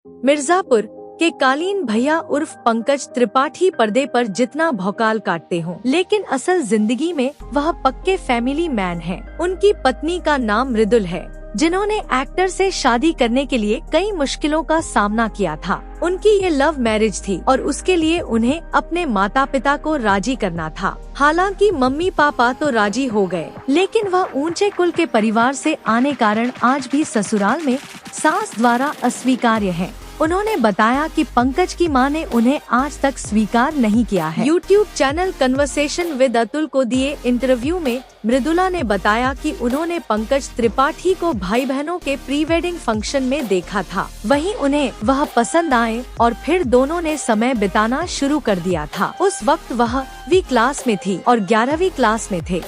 मिर्जापुर के कालीन भैया उर्फ पंकज त्रिपाठी पर्दे पर जितना भौकाल काटते हों, लेकिन असल जिंदगी में वह पक्के फैमिली मैन हैं। उनकी पत्नी का नाम मृदुल है, जिन्होंने एक्टर से शादी करने के लिए कई मुश्किलों का सामना किया था। उनकी ये लव मैरिज थी और उसके लिए उन्हें अपने माता पिता को राजी करना था। हालांकि मम्मी पापा तो राजी हो गए, लेकिन वह ऊंचे कुल के परिवार से आने कारण आज भी ससुराल में सास द्वारा अस्वीकार्य है। उन्होंने बताया कि पंकज की मां ने उन्हें आज तक स्वीकार नहीं किया है। YouTube channel conversation with Atul को दिए इंटरव्यू में मृदुला ने बताया कि उन्होंने पंकज त्रिपाठी को भाई बहनों के प्री वेडिंग फंक्शन में देखा था। वहीं उन्हें वह पसंद आए और फिर दोनों ने समय बिताना शुरू कर दिया था। उस वक्त वह 10वीं क्लास में थी और 11वीं क्लास में थे।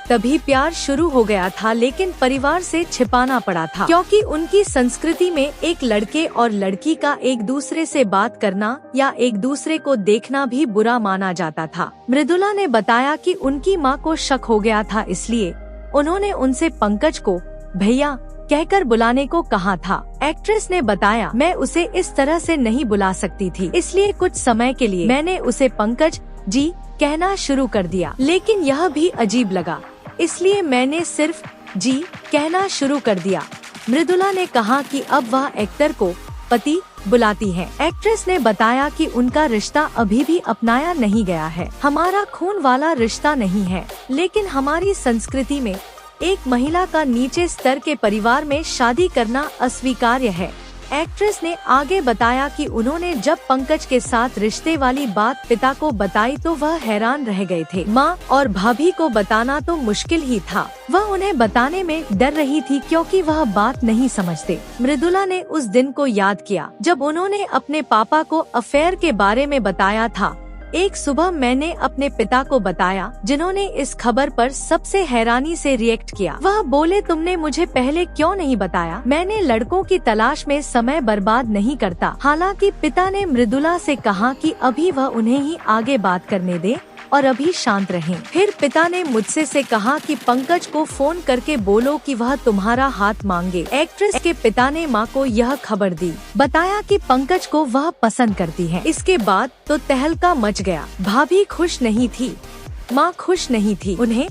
तभी प्यार शुरू हो गया था, लेकिन परिवार से छिपाना पड़ा था, क्योंकि उनकी संस्कृति में एक लड़के और लड़की का एक दूसरे से बात करना या एक दूसरे को देखना भी बुरा माना जाता था। मृदुला ने बताया कि उनकी मां को शक हो गया था, इसलिए उन्होंने उनसे पंकज को भैया कहकर बुलाने को कहा था। एक्ट्रेस ने बताया, मैं उसे इस तरह से नहीं बुला सकती थी, इसलिए कुछ समय के लिए मैंने उसे पंकज जी कहना शुरू कर दिया, लेकिन यह भी अजीब लगा, इसलिए मैंने सिर्फ जी कहना शुरू कर दिया। मृदुला ने कहा कि अब वह एक्टर को पति बुलाती है। एक्ट्रेस ने बताया कि उनका रिश्ता अभी भी अपनाया नहीं गया है। हमारा खून वाला रिश्ता नहीं है, लेकिन हमारी संस्कृति में एक महिला का नीचे स्तर के परिवार में शादी करना अस्वीकार्य है। एक्ट्रेस ने आगे बताया कि उन्होंने जब पंकज के साथ रिश्ते वाली बात पिता को बताई तो वह हैरान रह गए थे। माँ और भाभी को बताना तो मुश्किल ही था, वह उन्हें बताने में डर रही थी क्योंकि वह बात नहीं समझते। मृदुला ने उस दिन को याद किया जब उन्होंने अपने पापा को अफेयर के बारे में बताया था। एक सुबह मैंने अपने पिता को बताया, जिन्होंने इस खबर पर सबसे हैरानी से रिएक्ट किया। वह बोले, तुमने मुझे पहले क्यों नहीं बताया? मैंने लड़कों की तलाश में समय बर्बाद नहीं करता। हालांकि पिता ने मृदुला से कहा कि अभी वह उन्हें ही आगे बात करने दे और अभी शांत रहें। फिर पिता ने मुझसे से कहा कि पंकज को फोन करके बोलो कि वह तुम्हारा हाथ मांगे। एक्ट्रेस के पिता ने मां को यह खबर दी, बताया कि पंकज को वह पसंद करती है। इसके बाद तो तहलका मच गया। भाभी खुश नहीं थी, मां खुश नहीं थी। उन्हें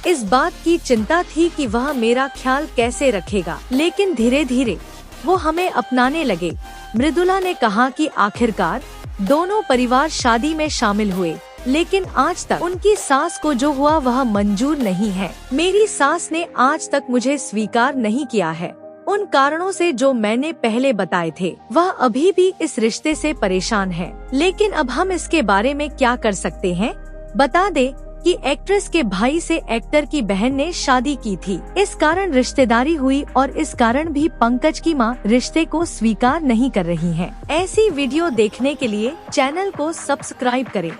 इस बात की चिंता थी कि वह मेरा ख्याल कैसे रखेगा, लेकिन धीरे धीरे वो हमें अपनाने लगे। मृदुला ने कहा कि आखिरकार दोनों परिवार शादी में शामिल हुए, लेकिन आज तक उनकी सास को जो हुआ वह मंजूर नहीं है। मेरी सास ने आज तक मुझे स्वीकार नहीं किया है, उन कारणों से जो मैंने पहले बताए थे। वह अभी भी इस रिश्ते से परेशान है, लेकिन अब हम इसके बारे में क्या कर सकते हैं? बता दे कि एक्ट्रेस के भाई से एक्टर की बहन ने शादी की थी, इस कारण रिश्तेदारी हुई और इस कारण भी पंकज की मां रिश्ते को स्वीकार नहीं कर रही है। ऐसी वीडियो देखने के लिए चैनल को सब्सक्राइब करें।